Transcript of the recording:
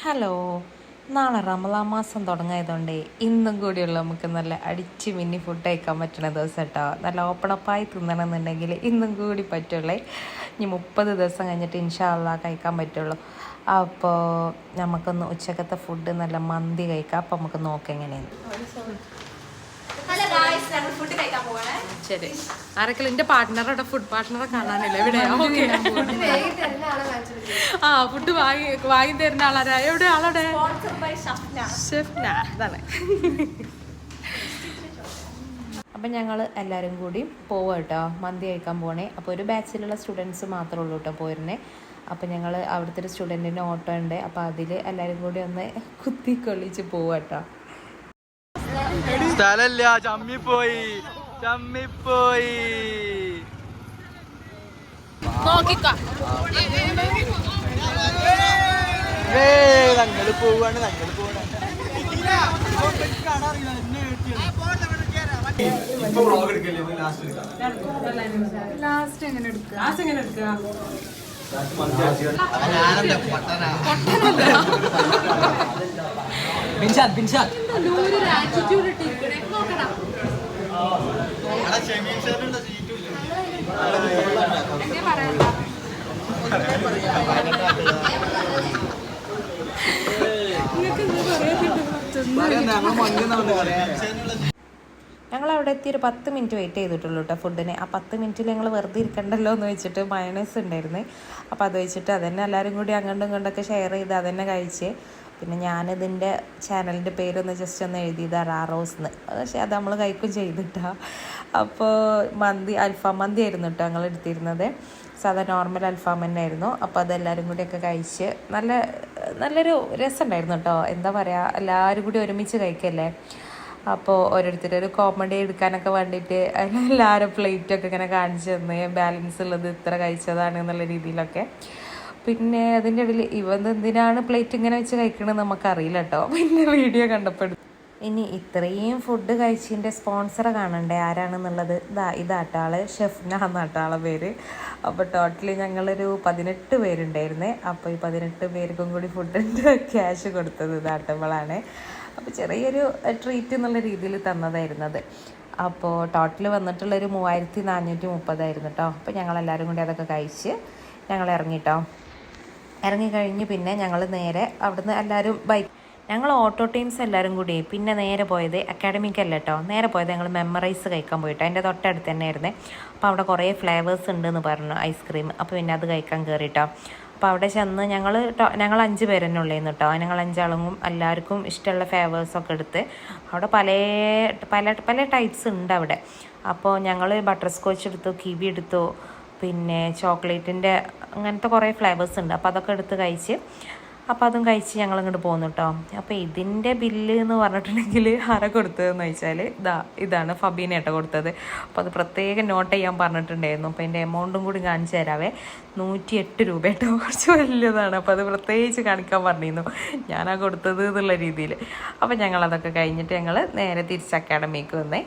Hello, നാളെ റമദാൻ മാസം തുടങ്ങിയതുകൊണ്ട് ഇന്നും കൂടിയുള്ള നമുക്ക് നല്ല അടിച്ച് മിന്നി ഫുഡ് കഴിക്കാൻ പറ്റുന്ന ദിവസം കേട്ടോ. നല്ല ഓപ്പണപ്പായി തിന്നണമെന്നുണ്ടെങ്കിൽ ഇന്നും കൂടി പറ്റുള്ളൂ. ഇനി 30 ദിവസം കഴിഞ്ഞിട്ട് ഇൻഷാ അള്ളാ കഴിക്കാൻ പറ്റുള്ളൂ. അപ്പോൾ നമുക്കൊന്ന് ഉച്ചക്കത്തെ ഫുഡ് നല്ല മന്തി കഴിക്കാം. അപ്പോൾ നമുക്ക് നോക്കാം എങ്ങനെയാണ്. ശരി, ആരെങ്കിലും എൻ്റെ പാർട്ട്ണറുടെ ഫുഡ് പാർട്ട്ണറെ കാണാനില്ല എവിടെയാ? ആ, ഫുഡ് വാങ്ങി തരുന്ന ആളാരാ? എവിടെ ആളവിടെ? ഷെഫ്ന. അതാണ്. അപ്പം ഞങ്ങൾ എല്ലാവരും കൂടി പോവാം കേട്ടോ, മന്തി കഴിക്കാൻ പോകണേ. അപ്പോൾ ഒരു ബാച്ചിലുള്ള സ്റ്റുഡൻസ് മാത്രമേ ഉള്ളൂ കേട്ടോ പോയിരുന്നേ. അപ്പോൾ ഞങ്ങൾ അവിടുത്തെ ഒരു സ്റ്റുഡൻറ്റിൻ്റെ ഓട്ടോ ഉണ്ട്. അപ്പോൾ അതിൽ എല്ലാവരും കൂടി ഒന്ന് കുത്തി കൊള്ളിച്ച് പോവാം കേട്ടോ. സ്ഥലല്ല, ചമ്മിപ്പോയി. ഞങ്ങള് പോവാണ്. ലാസ്റ്റ് എങ്ങനെ എടുക്കുക? ഞങ്ങൾ അവിടെ എത്തി ഒരു 10 മിനിറ്റ് വെയിറ്റ് ചെയ്തിട്ടുള്ളൂ കേട്ടോ ഫുഡിന്. ആ 10 മിനിറ്റിൽ ഞങ്ങൾ വെറുതെ ഇരിക്കണ്ടല്ലോ എന്ന് വെച്ചിട്ട് മയണൈസ് ഉണ്ടായിരുന്നു. അപ്പോൾ അത് വെച്ചിട്ട് അതന്നെ എല്ലാവരും കൂടി അങ്ങോട്ടും ഇങ്ങോട്ടൊക്കെ ഷെയർ ചെയ്ത് അതന്നെ കഴിച്ച്. പിന്നെ ഞാനിതിൻ്റെ ചാനലിൻ്റെ പേരൊന്ന് ജസ്റ്റ് ഒന്ന് എഴുതിയത് റാറോസ് എന്ന്. പക്ഷേ അത് നമ്മൾ കഴിക്കും ചെയ്തിട്ടാ. അപ്പോൾ അൽഫാം മന്തി ആയിരുന്നു കേട്ടോ ഞങ്ങൾ എടുത്തിരുന്നത്. സാധാ നോർമൽ അൽഫാം തന്നെ ആയിരുന്നു. അപ്പോൾ അതെല്ലാവരും കൂടിയൊക്കെ കഴിച്ച് നല്ലൊരു രസമുണ്ടായിരുന്നു കേട്ടോ. എന്താ പറയുക, എല്ലാവരും കൂടി ഒരുമിച്ച് കഴിക്കല്ലേ. അപ്പോൾ ഓരോരുത്തരൊരു കോമഡി എടുക്കാനൊക്കെ വേണ്ടിയിട്ട് എല്ലാവരും പ്ലേറ്റൊക്കെ ഇങ്ങനെ കാണിച്ചു തന്ന് ബാലൻസ് ഉള്ളത് ഇത്ര കഴിച്ചതാണ് എന്നുള്ള രീതിയിലൊക്കെ. പിന്നെ അതിൻ്റെ ഇടയിൽ എന്തിനാണ് പ്ലേറ്റ് ഇങ്ങനെ വെച്ച് കഴിക്കണമെന്ന് നമുക്കറിയില്ല കേട്ടോ. പിന്നെ വീഡിയോ കണ്ടപ്പോൾ ഇനി ഇത്രയും ഫുഡ് കഴിച്ചതിൻ്റെ സ്പോൺസറെ കാണണ്ടേ ആരാണെന്നുള്ളത്. ഇതാട്ടാള് ഷെഫ്ന എന്നാട്ടാളെ പേര്. അപ്പോൾ ടോട്ടലി ഞങ്ങളൊരു 18 പേരുണ്ടായിരുന്നേ. അപ്പോൾ ഈ 18 പേർക്കും കൂടി ഫുഡിൻ്റെ ക്യാഷ് കൊടുത്തത് ഇതാട്ടവളാണ്. അപ്പോൾ ചെറിയൊരു ട്രീറ്റ് എന്നുള്ള രീതിയിൽ തന്നതായിരുന്നത്. അപ്പോൾ ടോട്ടൽ വന്നിട്ടുള്ളൊരു 3430 ആയിരുന്നു കേട്ടോ. അപ്പോൾ ഞങ്ങളെല്ലാവരും കൂടി അതൊക്കെ കഴിച്ച് ഞങ്ങൾ ഇറങ്ങിക്കഴിഞ്ഞ് പിന്നെ ഞങ്ങൾ നേരെ അവിടുന്ന് എല്ലാവരും ഞങ്ങൾ ഓട്ടോ ടീംസ് എല്ലാവരും കൂടി പിന്നെ നേരെ പോയത് അക്കാഡമിക്കല്ല കേട്ടോ. നേരെ പോയത് ഞങ്ങൾ മെമ്മറൈസ് കഴിക്കാൻ പോയിട്ടോ. അതിൻ്റെ തൊട്ടടുത്ത് തന്നെ ആയിരുന്നേ. അപ്പോൾ അവിടെ കുറേ ഫ്ലേവേഴ്സ് ഉണ്ടെന്ന് പറഞ്ഞു ഐസ്ക്രീം. അപ്പോൾ പിന്നെ അത് കഴിക്കാൻ കയറിയിട്ടോ. അപ്പോൾ അവിടെ ചെന്ന് ഞങ്ങൾ 5 പേര് തന്നെ ഉള്ളേന്ന് കേട്ടോ. ഞങ്ങൾ 5 ആളും എല്ലാവർക്കും ഇഷ്ടമുള്ള ഫ്ലേവേഴ്സൊക്കെ എടുത്ത് അവിടെ പല ടൈപ്സ് ഉണ്ട് അവിടെ. അപ്പോൾ ഞങ്ങൾ ബട്ടർ സ്കോച്ച് എടുത്തു, കിവി എടുത്തു, പിന്നെ ചോക്ലേറ്റിൻ്റെ അങ്ങനത്തെ കുറേ ഫ്ലേവേഴ്സ് ഉണ്ട്. അപ്പോൾ അതൊക്കെ എടുത്ത് കഴിച്ച് അതും കഴിച്ച് ഞങ്ങൾ ഇങ്ങോട്ട് പോകുന്നു കേട്ടോ. അപ്പോൾ ഇതിൻ്റെ ബില്ല് എന്ന് പറഞ്ഞിട്ടുണ്ടെങ്കിൽ ആരാ കൊടുത്തതെന്ന് വെച്ചാൽ ഇതാണ് ഫബീനേട്ടോ കൊടുത്തത്. അപ്പോൾ അത് പ്രത്യേകം നോട്ട് ചെയ്യാൻ പറഞ്ഞിട്ടുണ്ടായിരുന്നു. അപ്പോൾ അതിൻ്റെ എമൗണ്ടും കൂടി കാണിച്ചു തരാവേ. 108 രൂപ കേട്ടോ, കുറച്ച് വലിയതാണ്. അപ്പോൾ അത് പ്രത്യേകിച്ച് കാണിക്കാൻ പറഞ്ഞിരുന്നു ഞാനാ കൊടുത്തത് എന്നുള്ള രീതിയിൽ. അപ്പോൾ ഞങ്ങളതൊക്കെ കഴിഞ്ഞിട്ട് ഞങ്ങൾ നേരെ തിരിച്ച് അക്കാഡമിക്ക് വന്നേ.